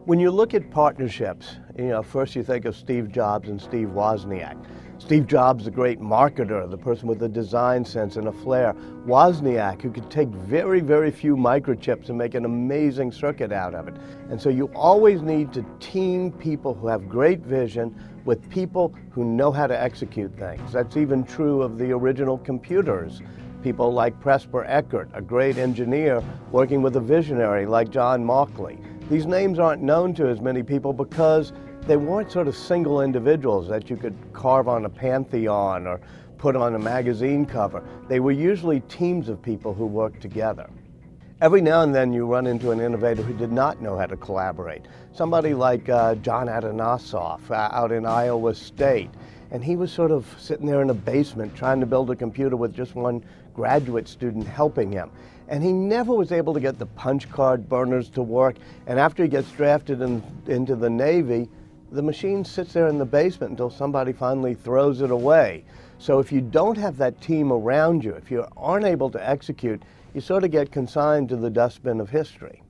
When you look at partnerships, first you think of Steve Jobs and Steve Wozniak. Steve Jobs, the great marketer, the person with a design sense and a flair. Wozniak, who could take very, very few microchips and make an amazing circuit out of it. And so you always need to team people who have great vision with people who know how to execute things. That's even true of the original computers. People like Presper Eckert, a great engineer working with a visionary like John Mauchly. These names aren't known to as many people because they weren't sort of single individuals that you could carve on a pantheon or put on a magazine cover. They were usually teams of people who worked together. Every now and then you run into an innovator who did not know how to collaborate. Somebody like John Atanasoff out in Iowa State. And he was sort of sitting there in a basement trying to build a computer with just one graduate student helping him. And he never was able to get the punch card burners to work. And after he gets drafted into the Navy, the machine sits there in the basement until somebody finally throws it away. So if you don't have that team around you, if you aren't able to execute, you sort of get consigned to the dustbin of history.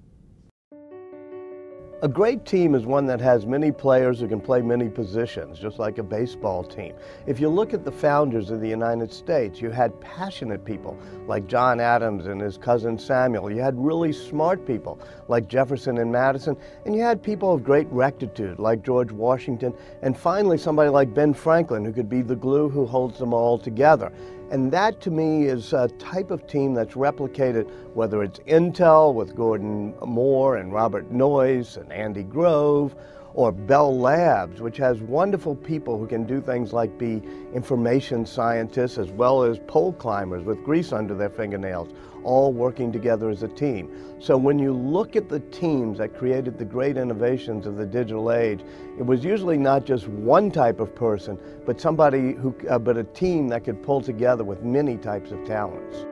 A great team is one that has many players who can play many positions, just like a baseball team. If you look at the founders of the United States, you had passionate people like John Adams and his cousin Samuel. You had really smart people like Jefferson and Madison, and you had people of great rectitude like George Washington, and finally somebody like Ben Franklin, who could be the glue who holds them all together. And that, to me, is a type of team that's replicated, whether it's Intel with Gordon Moore and Robert Noyce and Andy Grove, or Bell Labs, which has wonderful people who can do things like be information scientists as well as pole climbers with grease under their fingernails, all working together as a team. So when you look at the teams that created the great innovations of the digital age, it was usually not just one type of person, but a team that could pull together with many types of talents.